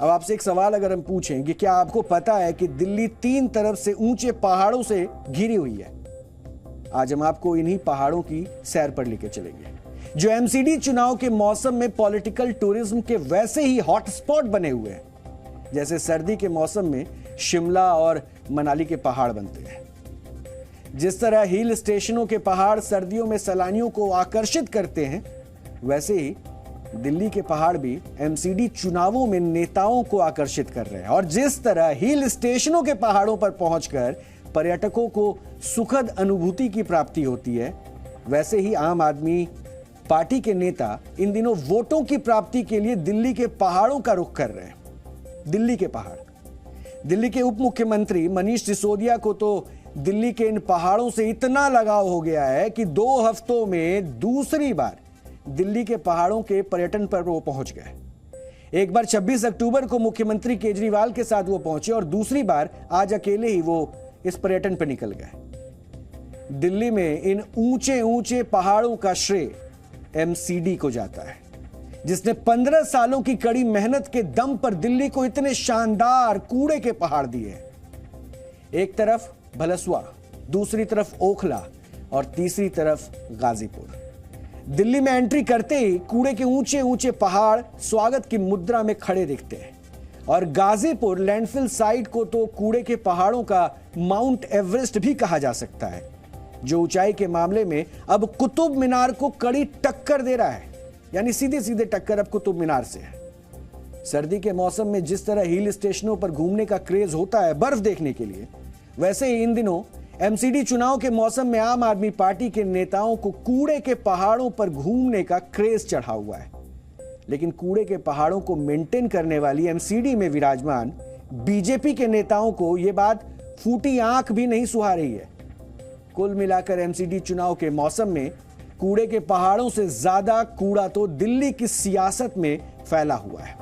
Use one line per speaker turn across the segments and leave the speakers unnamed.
अब आपसे एक सवाल अगर हम पूछें कि क्या आपको पता है कि दिल्ली 3 तरफ से ऊंचे पहाड़ों से घिरी हुई है? आज हम आपको इन्हीं पहाड़ों की सैर पर लेकर चलेंगे जो एमसीडी चुनाव के मौसम में पॉलिटिकल टूरिज्म के वैसे ही हॉटस्पॉट बने हुए हैं जैसे सर्दी के मौसम में शिमला और मनाली के पहाड़ बनते हैं। जिस तरह हिल स्टेशनों के पहाड़ सर्दियों में सैलानियों को आकर्षित करते हैं, वैसे ही दिल्ली के पहाड़ भी एमसीडी चुनावों में नेताओं को आकर्षित कर रहे हैं। और जिस तरह हिल स्टेशनों के पहाड़ों पर पहुंचकर पर्यटकों को सुखद अनुभूति की प्राप्ति होती है, वैसे ही आम आदमी पार्टी के नेता इन दिनों वोटों की प्राप्ति के लिए दिल्ली के पहाड़ों का रुख कर रहे हैं। दिल्ली के पहाड़, दिल्ली के उप मुख्यमंत्री मनीष सिसोदिया को तो दिल्ली के इन पहाड़ों से इतना लगाव हो गया है कि 2 हफ्तों में दूसरी बार दिल्ली के पहाड़ों के पर्यटन पर वो पहुंच गए। एक बार 26 अक्टूबर को मुख्यमंत्री केजरीवाल के साथ वो पहुंचे और दूसरी बार आज अकेले ही वो इस पर्यटन पर निकल गए। दिल्ली में इन ऊंचे ऊंचे पहाड़ों का श्रेय एमसीडी को जाता है, जिसने 15 सालों की कड़ी मेहनत के दम पर दिल्ली को इतने शानदार कूड़े के पहाड़ दिए। एक तरफ भलसवा, दूसरी तरफ ओखला और तीसरी तरफ गाजीपुर। दिल्ली में एंट्री करते ही कूड़े के ऊंचे ऊंचे पहाड़ स्वागत की मुद्रा में खड़े दिखते हैं और गाजीपुर लैंडफिल साइट को तो कूड़े के पहाड़ों का माउंट एवरेस्ट भी कहा जा सकता है, जो ऊंचाई के मामले में अब कुतुब मीनार को कड़ी टक्कर दे रहा है। यानी सीधे सीधे टक्कर अब कुतुब मीनार से है। सर्दी के मौसम में जिस तरह हिल स्टेशनों पर घूमने का क्रेज होता है बर्फ देखने के लिए, वैसे ही इन दिनों एमसीडी चुनाव के मौसम में आम आदमी पार्टी के नेताओं को कूड़े के पहाड़ों पर घूमने का क्रेज चढ़ा हुआ है। लेकिन कूड़े के पहाड़ों को मेंटेन करने वाली एमसीडी में विराजमान बीजेपी के नेताओं को यह बात फूटी आंख भी नहीं सुहा रही है। कुल मिलाकर एमसीडी चुनाव के मौसम में कूड़े के पहाड़ों से ज्यादा कूड़ा तो दिल्ली की सियासत में फैला हुआ है।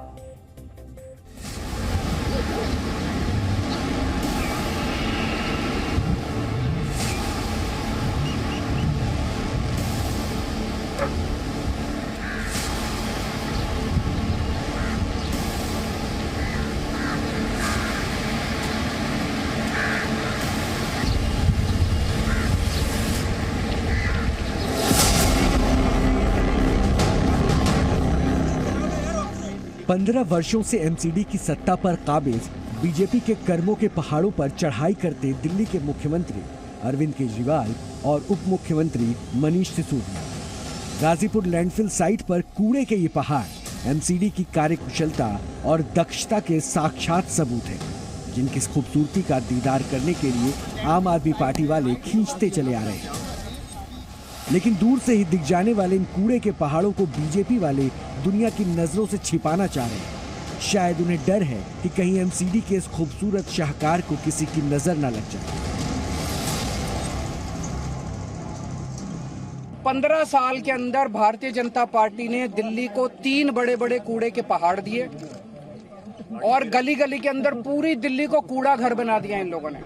पंद्रह वर्षों से एमसीडी की सत्ता पर काबिज बीजेपी के कर्मों के पहाड़ों पर चढ़ाई करते दिल्ली के मुख्यमंत्री अरविंद केजरीवाल और उप मुख्यमंत्री मनीष सिसोदिया। गाजीपुर लैंडफिल साइट पर कूड़े के ये पहाड़ एमसीडी की कार्यकुशलता और दक्षता के साक्षात सबूत हैं, जिनकी खूबसूरती का दीदार करने के लिए आम आदमी पार्टी वाले खींचते चले आ रहे हैं। लेकिन दूर से ही दिख जाने वाले इन कूड़े के पहाड़ों को बीजेपी वाले दुनिया की नजरों से छिपाना चाह रहे हैं। शायद उन्हें डर है कि कहीं एमसीडी के इस खूबसूरत शाहकार को किसी की नजर न लग जाए।
15 साल के अंदर भारतीय जनता पार्टी ने दिल्ली को 3 बड़े बड़े कूड़े के पहाड़ दिए और गली गली के अंदर पूरी दिल्ली को कूड़ा घर बना दिया इन लोगों ने।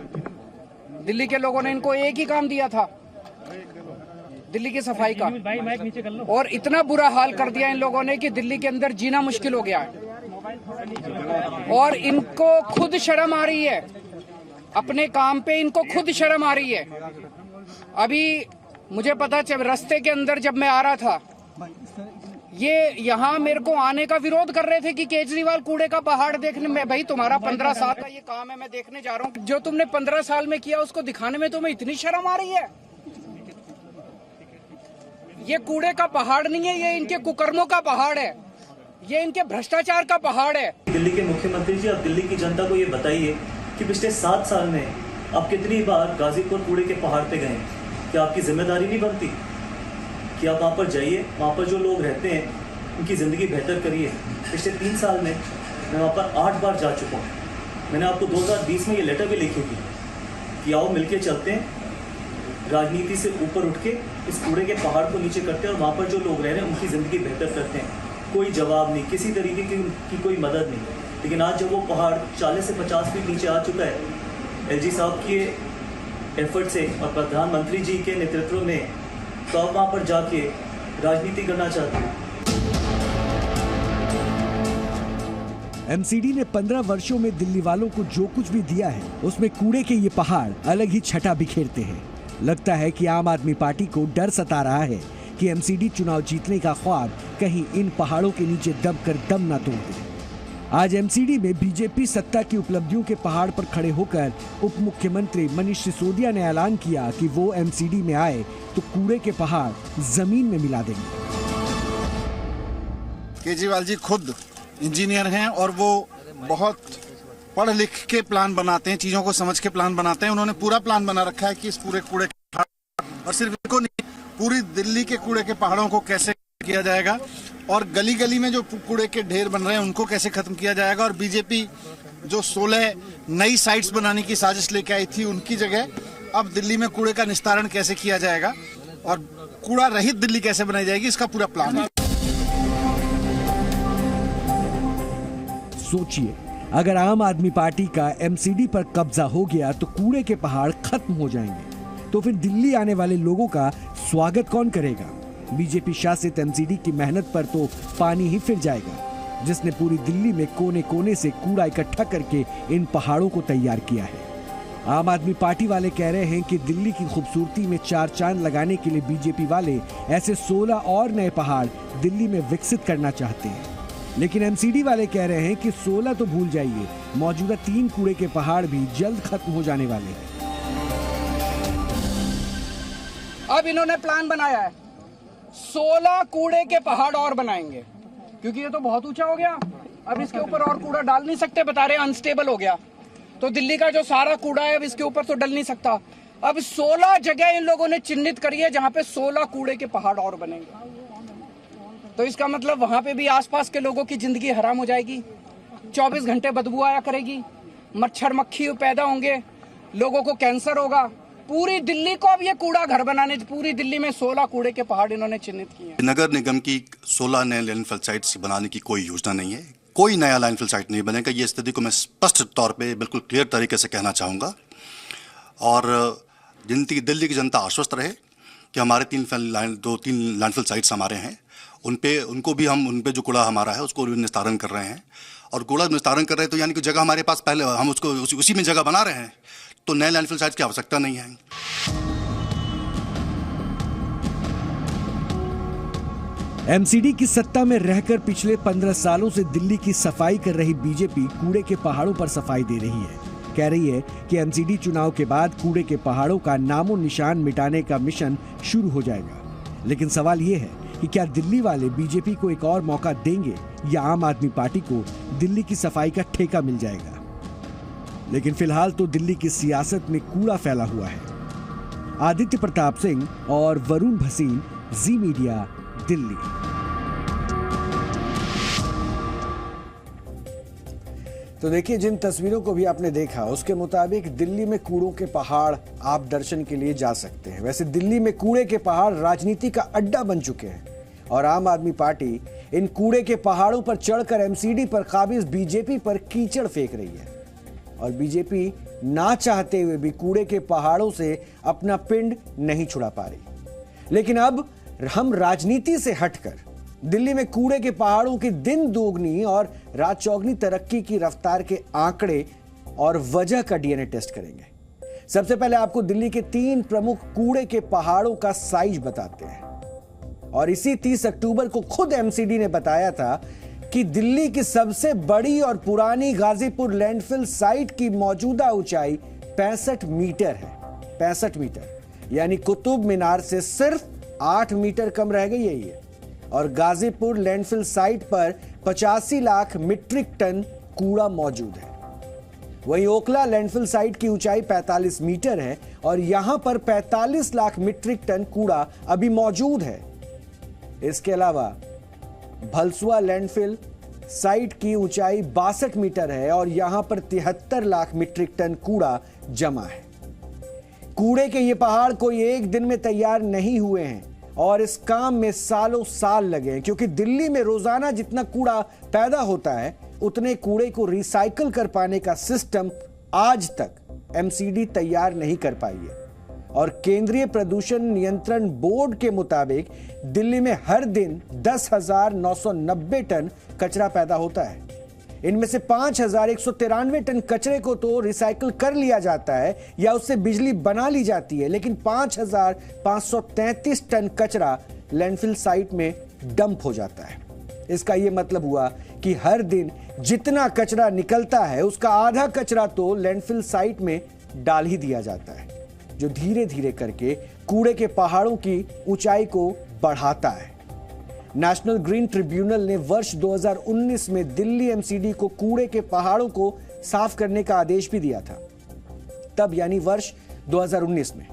दिल्ली के लोगों ने इनको एक ही काम दिया था, दिल्ली की सफाई का, और इतना बुरा हाल कर दिया इन लोगों ने कि दिल्ली के अंदर जीना मुश्किल हो गया है। और इनको खुद शर्म आ रही है, अपने काम पे इनको खुद शर्म आ रही है। अभी मुझे पता चल, रास्ते के अंदर जब मैं आ रहा था, ये यहाँ मेरे को आने का विरोध कर रहे थे कि केजरीवाल कूड़े का पहाड़ देखने में। भाई तुम्हारा 15 साल का ये काम है, मैं देखने जा रहा हूँ। जो तुमने 15 साल में किया उसको दिखाने में तुम्हें इतनी शर्म आ रही है। ये कूड़े का पहाड़ नहीं है, ये इनके कुकर्मों का पहाड़ है, ये इनके भ्रष्टाचार का पहाड़ है।
दिल्ली के मुख्यमंत्री जी, आप दिल्ली की जनता को ये बताइए कि पिछले 7 साल में आप कितनी बार गाजीपुर कूड़े के पहाड़ पे गए? क्या आपकी जिम्मेदारी नहीं बनती कि आप वहाँ पर जाइए, वहाँ पर जो लोग रहते हैं उनकी ज़िंदगी बेहतर करिए? पिछले 3 साल में मैं वहाँ पर 8 बार जा चुका हूँ। मैंने आपको 2020 में ये लेटर भी लिखी थी कि आओ मिलके चलते हैं, राजनीति से ऊपर उठ के इस कूड़े के पहाड़ को नीचे करते हैं और वहाँ पर जो लोग रह रहे हैं उनकी ज़िंदगी बेहतर करते हैं। कोई जवाब नहीं, किसी तरीके की कोई मदद नहीं। लेकिन आज जब वो पहाड़ 40 से 50 फीट नीचे आ चुका है, एलजी साहब के एफर्ट से और प्रधानमंत्री जी के नेतृत्व में, तो आप वहाँ पर जाके राजनीति करना चाहते हैं।
एमसीडी ने 15 वर्षों में दिल्ली वालों को जो कुछ भी दिया है उसमें कूड़े के ये पहाड़ अलग ही छटा बिखेरते हैं। लगता है कि आम आदमी पार्टी को डर सता रहा है कि एमसीडी चुनाव जीतने का ख्वाब कहीं इन पहाड़ों के नीचे दबकर दम न तोड़ दे। आज एमसीडी में बीजेपी सत्ता की उपलब्धियों के पहाड़ पर खड़े होकर उप मुख्यमंत्री मनीष सिसोदिया ने ऐलान किया कि वो एमसीडी में आए तो कूड़े के पहाड़ जमीन में मिला देंगे।
केजरीवाल जी खुद इंजीनियर हैं और वो बहुत पढ़ लिख के प्लान बनाते हैं, चीजों को समझ के प्लान बनाते हैं। उन्होंने पूरा प्लान बना रखा है कि इस पूरे कूड़े के पहाड़, और सिर्फ इनको नहीं, पूरी दिल्ली के कूड़े के पहाड़ों को कैसे किया जाएगा और गली गली में जो कूड़े के ढेर बन रहे हैं उनको कैसे खत्म किया जाएगा। और बीजेपी जो 16 नई साइट्स बनाने की साजिश लेके आई थी उनकी जगह अब दिल्ली में कूड़े का निस्तारण कैसे किया जाएगा और कूड़ा रहित दिल्ली कैसे बनाई जाएगी, इसका पूरा प्लान है।
सोचिए, अगर आम आदमी पार्टी का एमसीडी पर कब्जा हो गया तो कूड़े के पहाड़ खत्म हो जाएंगे, तो फिर दिल्ली आने वाले लोगों का स्वागत कौन करेगा? बीजेपी शासित एमसीडी की मेहनत पर तो पानी ही फिर जाएगा, जिसने पूरी दिल्ली में कोने कोने से कूड़ा इकट्ठा करके इन पहाड़ों को तैयार किया है। आम आदमी पार्टी वाले कह रहे हैं कि दिल्ली की खूबसूरती में चार चांद लगाने के लिए बीजेपी वाले ऐसे 16 और नए पहाड़ दिल्ली में विकसित करना चाहते हैं। लेकिन एमसीडी वाले कह रहे हैं कि 16 तो भूल जाइए, मौजूदा 3 कूड़े के पहाड़ भी जल्द खत्म हो जाने वाले हैं।
अब इन्होंने प्लान बनाया है 16 कूड़े के पहाड़ और बनाएंगे, क्योंकि ये तो बहुत ऊंचा हो गया, अब इसके ऊपर और कूड़ा डाल नहीं सकते, बता रहे अनस्टेबल हो गया, तो दिल्ली का जो सारा कूड़ा है अब इसके ऊपर तो डल नहीं सकता। अब 16 जगह इन लोगों ने चिन्हित करी है जहां पे 16 कूड़े के पहाड़ और बनेंगे। तो इसका मतलब वहां पे भी आसपास के लोगों की जिंदगी हराम हो जाएगी, 24 घंटे बदबू आया करेगी, मच्छर मक्खी पैदा होंगे, लोगों को कैंसर होगा। पूरी दिल्ली को अब ये कूड़ा घर बनाने, पूरी दिल्ली में 16 कूड़े के पहाड़ इन्होंने चिन्हित किए हैं।
नगर निगम की 16 नए लैंडफिल साइट्स बनाने की कोई योजना नहीं है, कोई नया लैंडफिल साइट नहीं बनेगा। ये स्थिति को मैं स्पष्ट तौर पे बिल्कुल क्लियर तरीके से कहना चाहूँगा। और दिल्ली की जनता आश्वस्त रहे कि हमारे 2-3 लैंडफिल साइट्स हमारे हैं, उनको भी हम उन पे जो कूड़ा हमारा है उसको निस्तारण कर रहे हैं। और कूड़ा निस्तारण कर रहे हैं तो यानी कि जगह हमारे पास पहले हम उसको उसी में जगह बना रहे हैं, तो नए लैंडफिल साइट्स की आवश्यकता नहीं है।
एमसीडी की सत्ता में रहकर पिछले 15 सालों से दिल्ली की सफाई कर रही बीजेपी कूड़े के पहाड़ों पर सफाई दे रही है। कह रही है कि एमसीडी चुनाव के बाद कूड़े के पहाड़ों का नामो निशान मिटाने का मिशन शुरू हो जाएगा। लेकिन सवाल ये है कि क्या दिल्ली वाले बीजेपी को एक और मौका देंगे या आम आदमी पार्टी को दिल्ली की सफाई का ठेका मिल जाएगा? लेकिन फिलहाल तो दिल्ली की सियासत में कूड़ा फैला हुआ है। आदित्य प्रताप सिंह और वरुण भसीन, जी मीडिया, दिल्ली।
तो देखिए, जिन तस्वीरों को भी आपने देखा उसके मुताबिक दिल्ली में कूड़ों के पहाड़ आप दर्शन के लिए जा सकते हैं। वैसे दिल्ली में कूड़े के पहाड़ राजनीति का अड्डा बन चुके हैं और आम आदमी पार्टी इन कूड़े के पहाड़ों पर चढ़कर एमसीडी पर काबिज बीजेपी पर कीचड़ फेंक रही है। और बीजेपी ना चाहते हुए भी कूड़े के पहाड़ों से अपना पिंड नहीं छुड़ा पा रही। लेकिन अब हम राजनीति से हटकर दिल्ली में कूड़े के पहाड़ों की दिन दोगुनी और रात चौगुनी तरक्की की रफ्तार के आंकड़े और वजह का डीएनए टेस्ट करेंगे। सबसे पहले आपको दिल्ली के 3 प्रमुख कूड़े के पहाड़ों का साइज बताते हैं। और इसी 30 अक्टूबर को खुद एमसीडी ने बताया था कि दिल्ली की सबसे बड़ी और पुरानी गाजीपुर लैंडफिल साइट की मौजूदा ऊंचाई 65 मीटर है। 65 मीटर, यानी कुतुब मीनार से सिर्फ 8 मीटर कम रह गई है ये। और गाजीपुर लैंडफिल साइट पर 85 लाख मीट्रिक टन कूड़ा मौजूद है। वहीं ओखला लैंडफिल साइट की ऊंचाई 45 मीटर है और यहां पर 45 लाख मीट्रिक टन कूड़ा अभी मौजूद है। इसके अलावा भलसुआ लैंडफिल साइट की ऊंचाई 62 मीटर है और यहां पर 73 लाख मीट्रिक टन कूड़ा जमा है। कूड़े के ये पहाड़ कोई एक दिन में तैयार नहीं हुए हैं और इस काम में सालों साल लगे हैं, क्योंकि दिल्ली में रोजाना जितना कूड़ा पैदा होता है उतने कूड़े को रिसाइकल कर पाने का सिस्टम आज तक एमसीडी तैयार नहीं कर पाई है। और केंद्रीय प्रदूषण नियंत्रण बोर्ड के मुताबिक दिल्ली में हर दिन 10,990 टन कचरा पैदा होता है। इनमें से 5,193 टन कचरे को तो रिसाइकल कर लिया जाता है या उससे बिजली बना ली जाती है, लेकिन 5,533 टन कचरा लैंडफिल साइट में डंप हो जाता है। इसका यह मतलब हुआ कि हर दिन जितना कचरा निकलता है उसका आधा कचरा तो लैंडफिल साइट में डाल ही दिया जाता है, जो धीरे धीरे करके कूड़े के पहाड़ों की ऊंचाई को बढ़ाता है। नेशनल ग्रीन ट्रिब्यूनल ने वर्ष 2019 में दिल्ली एमसीडी को कूड़े के पहाड़ों को साफ करने का आदेश भी दिया था। तब यानी वर्ष 2019 में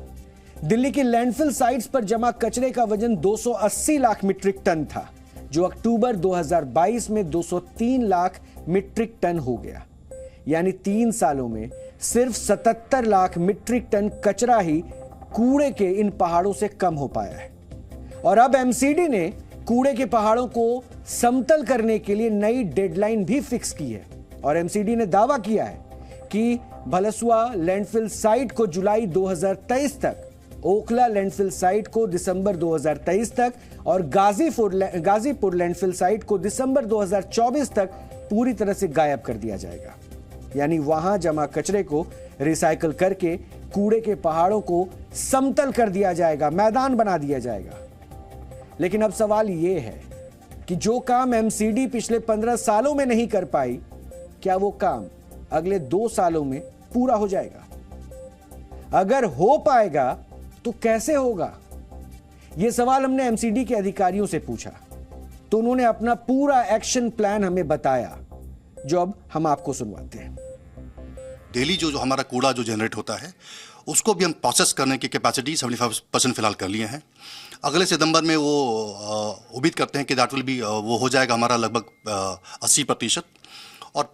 दिल्ली की लैंडफिल साइट्स पर जमा कचरे का वजन 280 लाख मीट्रिक टन था, जो अक्टूबर 2022 में 203 लाख मीट्रिक टन हो गया। यानी 3 सालों में सिर्फ 77 लाख मीट्रिक टन कचरा ही कूड़े के इन पहाड़ों से कम हो पाया है। और अब एमसीडी ने कूड़े के पहाड़ों को समतल करने के लिए नई डेडलाइन भी फिक्स की है और एमसीडी ने दावा किया है कि भलसुआ लैंडफिल साइट को जुलाई 2023 तक, ओखला लैंडफिल साइट को दिसंबर 2023 तक और गाजीपुर लैंडफिल साइट को दिसंबर 2024 तक पूरी तरह से गायब कर दिया जाएगा। यानी वहां जमा कचरे को रिसाइकल करके कूड़े के पहाड़ों को समतल कर दिया जाएगा, मैदान बना दिया जाएगा। लेकिन अब सवाल यह है कि जो काम एमसीडी पिछले 15 सालों में नहीं कर पाई, क्या वो काम अगले 2 सालों में पूरा हो जाएगा? अगर हो पाएगा तो कैसे होगा? यह सवाल हमने एमसीडी के अधिकारियों से पूछा, तो उन्होंने अपना पूरा एक्शन प्लान हमें बताया, जो अब हम आपको सुनवाते हैं।
डेली जो हमारा कूड़ा जो जनरेट होता है उसको भी हम प्रोसेस करने की कैपेसिटी 75% फिलहाल कर लिए हैं। अगले सितंबर में वो उम्मीद करते हैं कि दैट विल बी वो हो जाएगा हमारा लगभग 80%। और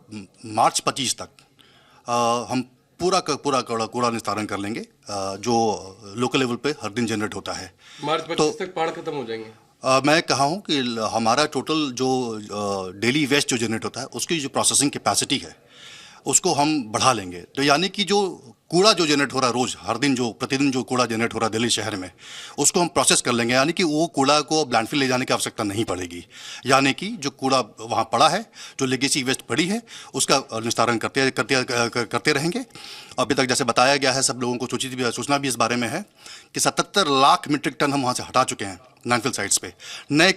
मार्च 25 तक हम पूरा कूड़ा निस्तारण कर लेंगे जो लोकल लेवल पे हर दिन जनरेट होता है।
मार्च 25 तक पहाड़ खत्म हो जाएंगे।
मैं कहा हूँ कि हमारा टोटल जो डेली वेस्ट जो जनरेट होता है उसकी जो प्रोसेसिंग कैपेसिटी है उसको हम बढ़ा लेंगे। तो यानी कि जो कूड़ा जो जनरेट हो रहा है रोज हर दिन, जो प्रतिदिन जो कूड़ा जनरेट हो रहा है दिल्ली शहर में, उसको हम प्रोसेस कर लेंगे। यानी कि वो कूड़ा को अब लैंडफिल ले जाने की आवश्यकता नहीं पड़ेगी। यानी कि जो कूड़ा वहाँ पड़ा है, जो लेगेसी वेस्ट पड़ी है, उसका निस्तारण करते रहेंगे। अभी तक जैसे बताया गया है, सब लोगों को सूचना भी इस बारे में है कि 77 लाख मीट्रिक टन हम वहाँ से हटा चुके हैं लैंडफिल साइट्स पे। नया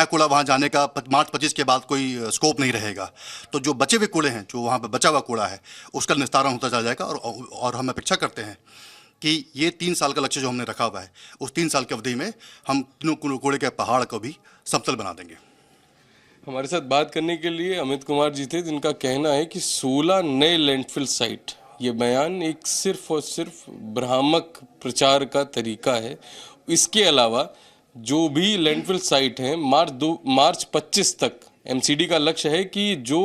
कूड़ा वहाँ जाने का मार्च 25 के बाद कोई स्कोप नहीं रहेगा। तो जो बचे हुए कूड़े हैं, जो वहाँ पर बचा हुआ कूड़ा है, उसका निस्तारण होता चला जाएगा। और हम अपेक्षा करते हैं कि ये 3 साल का लक्ष्य जो हमने रखा हुआ है, उस 3 साल की अवधि में हम तीनों कूड़े के पहाड़ को भी समतल बना देंगे।
हमारे साथ बात करने के लिए अमित कुमार जी थे, जिनका कहना है कि 16 नए लैंडफिल साइट, ये बयान एक सिर्फ और सिर्फ भ्रामक प्रचार का तरीका है। इसके अलावा जो भी लैंडफिल साइट हैं, मार्च 25 तक एमसीडी का लक्ष्य है कि जो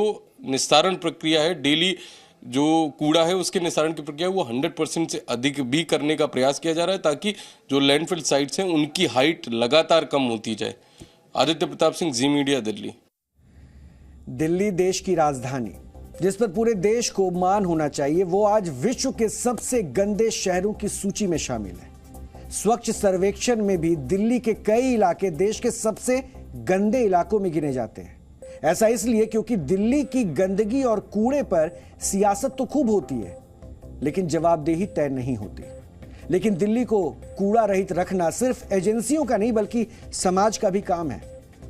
निस्तारण प्रक्रिया है, डेली जो कूड़ा है उसके निस्तारण की प्रक्रिया वो 100% से अधिक भी करने का प्रयास किया जा रहा है, ताकि जो लैंडफिल साइट्स हैं उनकी हाइट लगातार कम होती जाए। आदित्य प्रताप सिंह, जी मीडिया, दिल्ली।
दिल्ली देश की राजधानी, जिस पर पूरे देश को मान होना चाहिए, वो आज विश्व के सबसे गंदे शहरों की सूची में शामिल है। स्वच्छ सर्वेक्षण में भी दिल्ली के कई इलाके देश के सबसे गंदे इलाकों में गिने जाते हैं। ऐसा इसलिए क्योंकि दिल्ली की गंदगी और कूड़े पर सियासत तो खूब होती है, लेकिन जवाबदेही तय नहीं होती। लेकिन दिल्ली को कूड़ा रहित रखना सिर्फ एजेंसियों का नहीं बल्कि समाज का भी काम है।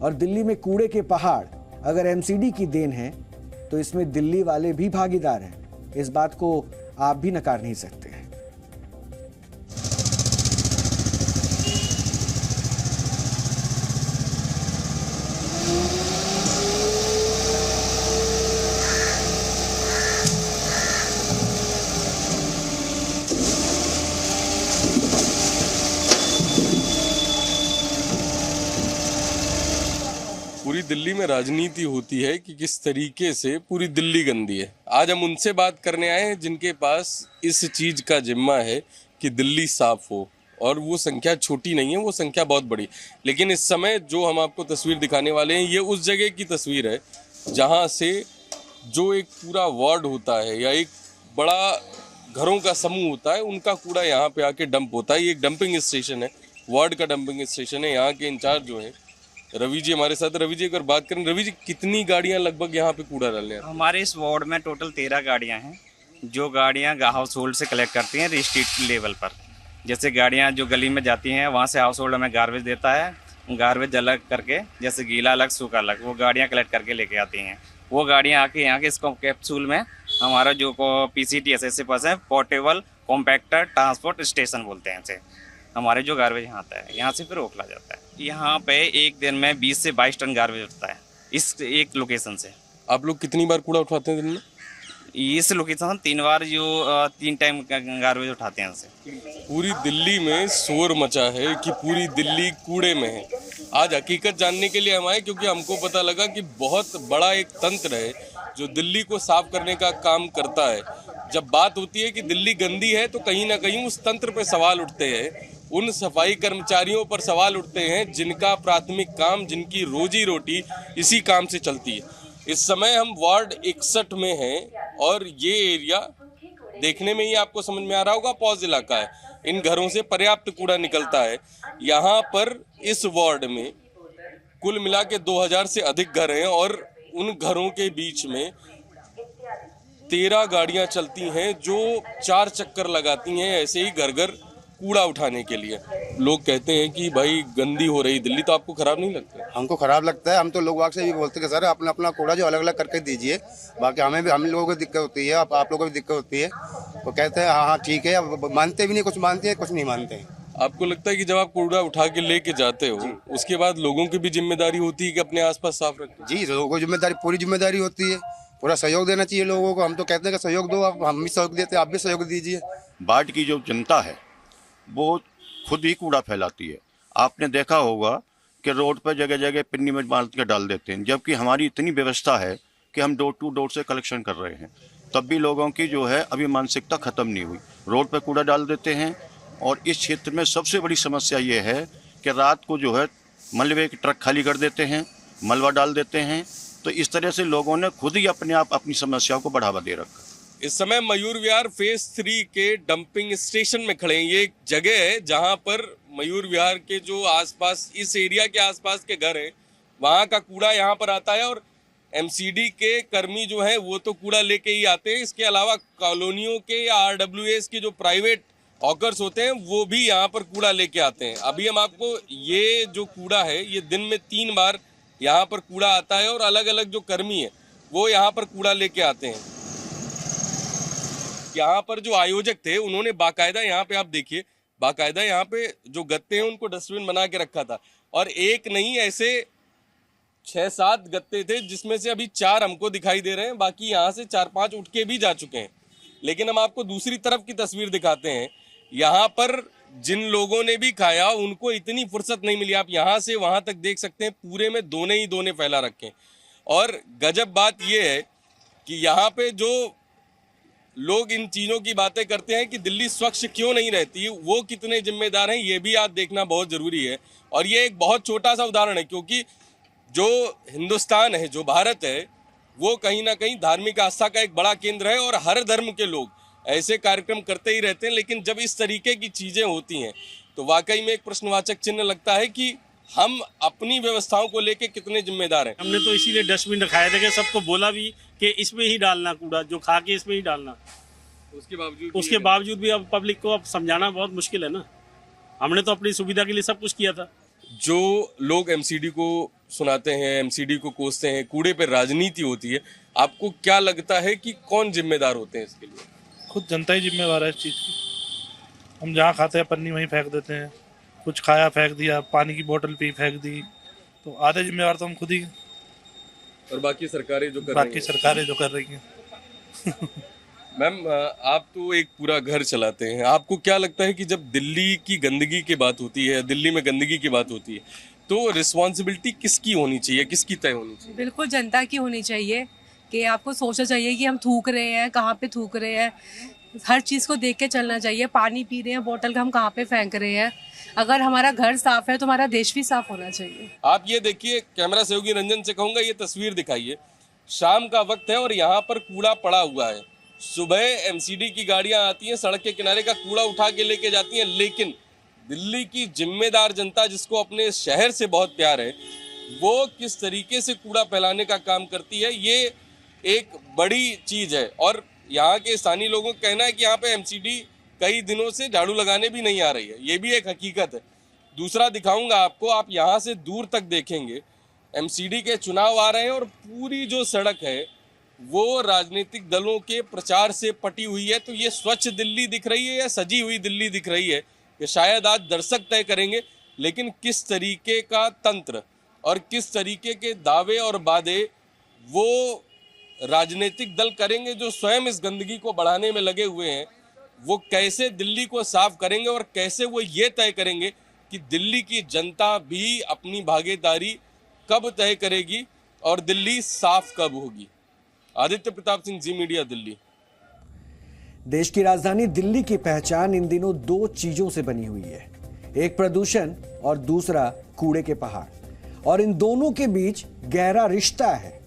और दिल्ली में कूड़े के पहाड़ अगर एमसीडी की देन है तो इसमें दिल्ली वाले भी भागीदार हैं। इस बात को आप भी नकार नहीं सकते हैं।
पूरी दिल्ली में राजनीति होती है कि किस तरीके से पूरी दिल्ली गंदी है। आज हम उनसे बात करने आए हैं जिनके पास इस चीज का जिम्मा है कि दिल्ली साफ हो, और वो संख्या छोटी नहीं है, वो संख्या बहुत बड़ी। लेकिन इस समय जो हम आपको तस्वीर दिखाने वाले हैं, ये उस जगह की तस्वीर है जहां से जो एक पूरा वार्ड होता है या एक बड़ा घरों का समूह होता है, उनका कूड़ा यहाँ पे आके डंप होता है। ये एक डंपिंग स्टेशन है, वार्ड का डंपिंग स्टेशन है। यहाँ के इंचार्ज जो है रवि जी हमारे साथ। रवि जी अगर बात करें, रवि जी कितनी गाड़ियां लगभग यहाँ पे कूड़ा डालने आती हैं?
हमारे इस वार्ड में टोटल 13 गाड़ियां हैं, जो गाड़ियां हाउस होल्ड से कलेक्ट करती हैं डिस्ट्रिक्ट लेवल पर। जैसे गाड़ियां जो गली में जाती हैं वहाँ से हाउस होल्ड हमें गार्बेज देता है, गार्बेज अलग करके, जैसे गीला अलग सूखा अलग, वो गाड़ियाँ कलेक्ट करके लेके आती हैं। वो गाड़ियाँ आके यहाँ के इसको कैप्सूल में हमारा जो PCTS से पास है, पोर्टेबल कॉम्पैक्टर ट्रांसपोर्ट स्टेशन बोलते हैं इसे, हमारे जो गार्बेज यहाँ आता है यहाँ से फिर रोकला जाता है। यहाँ पे एक दिन में 20 से 22 टन गार्बेज उठता है इस एक लोकेशन से।
आप लोग कितनी बार कूड़ा उठवाते हैं दिन में?
इस लोकेशन 3 बार जो 3 टाइम गार्बेज उठाते हैं इनसे।
पूरी दिल्ली में शोर मचा है कि पूरी दिल्ली कूड़े में है। आज हकीकत जानने के लिए हम आए क्योंकि हमको पता लगा कि बहुत बड़ा एक तंत्र है जो दिल्ली को साफ करने का काम करता है। जब बात होती है कि दिल्ली गंदी है तो कहीं ना कहीं उस तंत्र पे सवाल उठते हैं, उन सफाई कर्मचारियों पर सवाल उठते हैं जिनका प्राथमिक काम, जिनकी रोजी रोटी इसी काम से चलती है। इस समय हम वार्ड 61 में हैं और ये एरिया देखने में ही आपको समझ में आ रहा होगा पॉज इलाका है। इन घरों से पर्याप्त कूड़ा निकलता है। यहाँ पर इस वार्ड में कुल मिला के 2000 से अधिक घर हैं और उन घरों के बीच में 13 गाड़ियां चलती हैं जो 4 चक्कर लगाती हैं ऐसे ही घर घर कूड़ा उठाने के लिए। लोग कहते हैं कि भाई गंदी हो रही दिल्ली, तो आपको खराब नहीं लगता?
हमको खराब लगता है। हम तो लोग वाक से भी बोलते हैं कि सर अपना अपना कूड़ा जो अलग अलग करके दीजिए, बाकी हमें भी, हम लोगों को दिक्कत होती है, आप लोगों को भी दिक्कत होती है। वो कहते हैं हाँ हाँ ठीक है, अब मानते भी नहीं, कुछ मानते हैं कुछ नहीं मानते हैं।
आपको लगता है कि जब आप कूड़ा उठा के लेके जाते हो उसके बाद लोगों की भी जिम्मेदारी होती है कि अपने आसपास साफ रखें?
जी, लोगों को जिम्मेदारी, पूरी जिम्मेदारी होती है, पूरा सहयोग देना चाहिए लोगों को। हम तो कहते हैं कि सहयोग दो, आप, हम भी सहयोग देते हैं, आप भी सहयोग दीजिए।
वार्ड की जो जनता है वो खुद ही कूड़ा फैलाती है। आपने देखा होगा कि रोड पर जगह जगह पिन्नी में बांध के डाल देते हैं, जबकि हमारी इतनी व्यवस्था है कि हम डोर टू डोर से कलेक्शन कर रहे हैं, तब भी लोगों की जो है अभी मानसिकता ख़त्म नहीं हुई। रोड पर कूड़ा डाल देते हैं और इस क्षेत्र में सबसे बड़ी समस्या ये है कि रात को जो है मलबे के ट्रक खाली कर देते हैं, मलबा डाल देते हैं। तो इस तरह से लोगों ने खुद ही अपने आप अपनी समस्याओं को बढ़ावा दे रखा।
इस समय मयूर विहार फेज 3 के डंपिंग स्टेशन में खड़े हैं। ये एक जगह है जहां पर मयूर विहार के जो आसपास, इस एरिया के आसपास के घर हैं, वहां का कूड़ा यहाँ पर आता है और MCD के कर्मी जो हैं वो तो कूड़ा लेके ही आते हैं। इसके अलावा कॉलोनियों के या RWS के जो प्राइवेट हॉकर्स होते हैं वो भी यहाँ पर कूड़ा लेके आते हैं। अभी हम आपको, ये जो कूड़ा है ये दिन में 3 बार यहाँ पर कूड़ा आता है और अलग अलग जो कर्मी है वो यहाँ पर कूड़ा लेके आते हैं। यहाँ पर जो आयोजक थे उन्होंने बाकायदा, यहाँ पे आप देखिए, बाकायदा यहाँ पे जो गत्ते हैं उनको डस्टबिन बना के रखा था और एक नहीं ऐसे 6-7 गत्ते थे जिसमें से अभी 4 हमको दिखाई दे रहे हैं, बाकी यहाँ से 4-5 उठ के भी जा चुके हैं। लेकिन हम आपको दूसरी तरफ की तस्वीर दिखाते हैं। यहाँ पर जिन लोगों ने भी खाया उनको इतनी फुर्सत नहीं मिली। आप यहाँ से वहां तक देख सकते हैं, पूरे में दोने ही दोने फैला रखे हैं। और गजब बात यह है कि यहाँ पे जो लोग इन चीजों की बातें करते हैं कि दिल्ली स्वच्छ क्यों नहीं रहती, वो कितने जिम्मेदार हैं ये भी आज देखना बहुत जरूरी है। और ये एक बहुत छोटा सा उदाहरण है क्योंकि जो हिंदुस्तान है, जो भारत है, वो कहीं ना कहीं धार्मिक आस्था का एक बड़ा केंद्र है और हर धर्म के लोग ऐसे कार्यक्रम करते ही रहते हैं। लेकिन जब इस तरीके की चीजें होती हैं तो वाकई में एक प्रश्नवाचक चिन्ह लगता है कि हम अपनी व्यवस्थाओं को लेके कितने जिम्मेदार हैं।
हमने तो इसीलिए डस्टबिन रखाए थे, सबको बोला भी कि इसमें ही डालना कूड़ा, जो खा के इसमें ही डालना। उसके बावजूद भी अब पब्लिक को अब समझाना बहुत मुश्किल है ना। हमने तो अपनी सुविधा के लिए सब कुछ किया था।
जो लोग MCD को सुनाते हैं, MCD को कोसते हैं, कूड़े पे राजनीति होती है, आपको क्या लगता है कि कौन जिम्मेदार होते हैं इसके लिए?
खुद जनता ही जिम्मेवार है इस चीज़ की। हम जहाँ खाते हैं पन्नी वहीं फेंक देते हैं, कुछ खाया फेंक दिया, पानी की बोतल पी फेंक दी, तो आधे जिम्मेवार तो हम खुद ही,
और बाकी सरकारें जो कर रही हैं। मैम, आप तो एक पूरा घर चलाते हैं, आपको क्या लगता है कि जब दिल्ली की गंदगी की बात होती है, दिल्ली में गंदगी की बात होती है, तो रिस्पॉन्सिबिलिटी किसकी होनी चाहिए, किसकी तय होनी चाहिए?
बिल्कुल जनता की होनी चाहिए कि आपको सोचना चाहिए कि हम थूक रहे हैं, कहाँ पे थूक रहे हैं, हर चीज़ को देख के चलना चाहिए। पानी पी रहे हैं बोतल का, हम कहाँ पे फेंक रहे हैं। अगर हमारा घर साफ है तो हमारा देश भी साफ होना चाहिए।
आप ये देखिए, कैमरा सहयोगी रंजन से कहूँगा ये तस्वीर दिखाइए। शाम का वक्त है और यहाँ पर कूड़ा पड़ा हुआ है। सुबह MCD की गाड़ियाँ आती हैं, सड़क के किनारे का कूड़ा उठा के लेके जाती हैं, लेकिन दिल्ली की जिम्मेदार जनता जिसको अपने शहर से बहुत प्यार है वो किस तरीके से कूड़ा फैलाने का काम करती है, ये एक बड़ी चीज है। और यहाँ के स्थानीय लोगों का कहना है कि यहाँ पे एमसीडी कई दिनों से झाड़ू लगाने भी नहीं आ रही है, ये भी एक हकीकत है। दूसरा दिखाऊंगा आपको, आप यहाँ से दूर तक देखेंगे एमसीडी के चुनाव आ रहे हैं और पूरी जो सड़क है वो राजनीतिक दलों के प्रचार से पटी हुई है। तो ये स्वच्छ दिल्ली दिख रही है या सजी हुई दिल्ली दिख रही है, ये शायद आज दर्शक तय करेंगे। लेकिन किस तरीके का तंत्र और किस तरीके के दावे और वादे वो राजनीतिक दल करेंगे जो स्वयं इस गंदगी को बढ़ाने में लगे हुए हैं, वो कैसे दिल्ली को साफ करेंगे और कैसे वो ये तय करेंगे कि दिल्ली की जनता भी अपनी भागीदारी कब तय करेगी और दिल्ली साफ कब होगी। आदित्य प्रताप सिंह, जी मीडिया, दिल्ली।
देश की राजधानी दिल्ली की पहचान इन दिनों दो चीजों से बनी हुई है, एक प्रदूषण और दूसरा कूड़े के पहाड़। और इन दोनों के बीच गहरा रिश्ता है।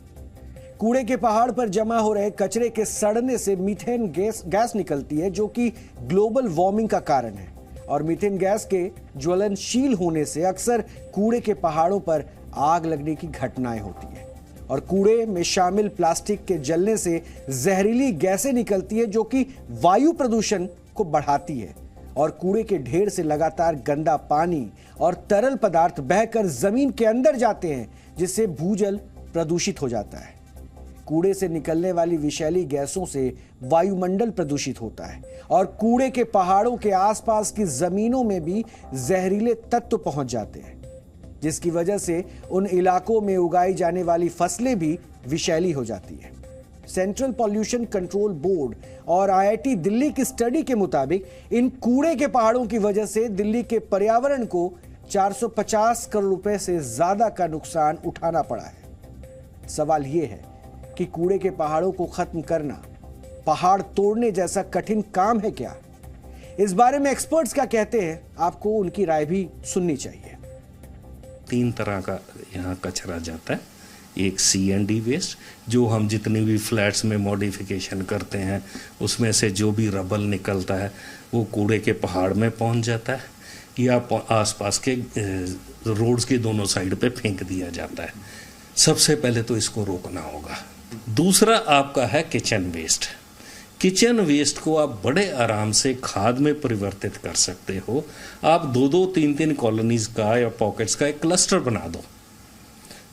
कूड़े के पहाड़ पर जमा हो रहे कचरे के सड़ने से मीथेन गैस निकलती है जो कि ग्लोबल वार्मिंग का कारण है। और मीथेन गैस के ज्वलनशील होने से अक्सर कूड़े के पहाड़ों पर आग लगने की घटनाएं होती है। और कूड़े में शामिल प्लास्टिक के जलने से जहरीली गैसें निकलती है जो कि वायु प्रदूषण को बढ़ाती है। और कूड़े के ढेर से लगातार गंदा पानी और तरल पदार्थ बहकर जमीन के अंदर जाते हैं जिससे भूजल प्रदूषित हो जाता है। कूड़े से निकलने वाली विषैली गैसों से वायुमंडल प्रदूषित होता है और कूड़े के पहाड़ों के आसपास की जमीनों में भी जहरीले तत्व पहुंच जाते हैं, जिसकी वजह से उन इलाकों में उगाई जाने वाली फसलें भी विषैली हो जाती है। सेंट्रल पॉल्यूशन कंट्रोल बोर्ड और आईआईटी दिल्ली की स्टडी के मुताबिक इन कूड़े के पहाड़ों की वजह से दिल्ली के पर्यावरण को 450 करोड़ रुपए से ज्यादा का नुकसान उठाना पड़ा है। सवाल यह है कि कूड़े के पहाड़ों को खत्म करना पहाड़ तोड़ने जैसा कठिन काम है क्या? इस बारे में एक्सपर्ट्स क्या कहते हैं, आपको उनकी राय भी सुननी चाहिए।
3 तरह का यहाँ कचरा जाता है। एक C&D वेस्ट, जो हम जितनी भी फ्लैट्स में मॉडिफिकेशन करते हैं उसमें से जो भी रबल निकलता है वो कूड़े के पहाड़ में पहुंच जाता है या आसपास के रोड्स के दोनों साइड पे फेंक दिया जाता है। सबसे पहले तो इसको रोकना होगा। दूसरा आपका है किचन वेस्ट। किचन वेस्ट को आप बड़े आराम से खाद में परिवर्तित कर सकते हो। आप 2-2, 3-3 कॉलोनीज का या पॉकेट्स का एक क्लस्टर बना दो।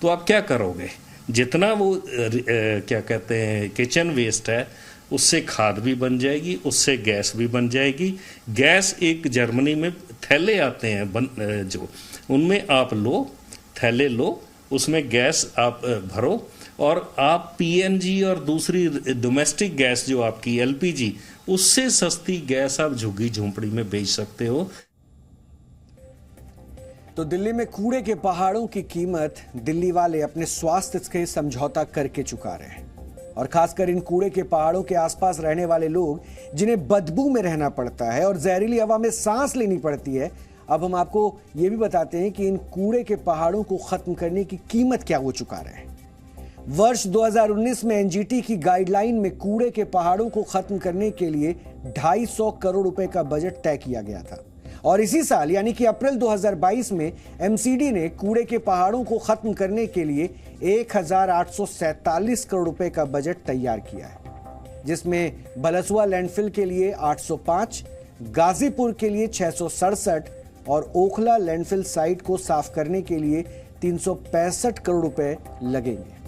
तो आप क्या करोगे, जितना वो क्या कहते हैं किचन वेस्ट है उससे खाद भी बन जाएगी, उससे गैस भी बन जाएगी। गैस एक जर्मनी में थैले आते हैं जो, उनमें आप लो, थैले लो, उसमें गैस आप भरो और आप पीएनजी और दूसरी डोमेस्टिक गैस जो आपकी एलपीजी, उससे सस्ती गैस आप झुग्गी झोंपड़ी में बेच सकते हो।
तो दिल्ली में कूड़े के पहाड़ों की कीमत दिल्ली वाले अपने स्वास्थ्य के समझौता करके चुका रहे हैं। और खासकर इन कूड़े के पहाड़ों के आसपास रहने वाले लोग जिन्हें बदबू में रहना पड़ता है और जहरीली हवा में सांस लेनी पड़ती है। अब हम आपको यह भी बताते हैं कि इन कूड़े के पहाड़ों को खत्म करने की कीमत क्या वो चुका रहे हैं। वर्ष 2019 में एनजीटी की गाइडलाइन में कूड़े के पहाड़ों को खत्म करने के लिए 250 करोड़ रुपए का बजट तय किया गया था। और इसी साल यानी कि अप्रैल 2022 में एमसीडी ने कूड़े के पहाड़ों को खत्म करने के लिए 1847 करोड़ रुपए का बजट तैयार किया है, जिसमें भलसुआ लैंडफिल के लिए 805, गाजीपुर के लिए 667 और ओखला लैंडफिल साइट को साफ करने के लिए 365 करोड़ रुपए लगेंगे।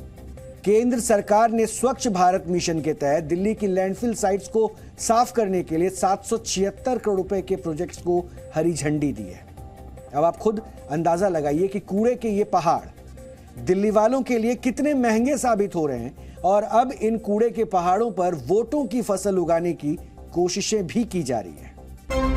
केंद्र सरकार ने स्वच्छ भारत मिशन के तहत दिल्ली की लैंडफिल साइट्स को साफ करने के लिए 776 करोड़ रुपए के प्रोजेक्ट्स को हरी झंडी दी है। अब आप खुद अंदाजा लगाइए कि कूड़े के ये पहाड़ दिल्ली वालों के लिए कितने महंगे साबित हो रहे हैं। और अब इन कूड़े के पहाड़ों पर वोटों की फसल उगाने की कोशिशें भी की जा रही है।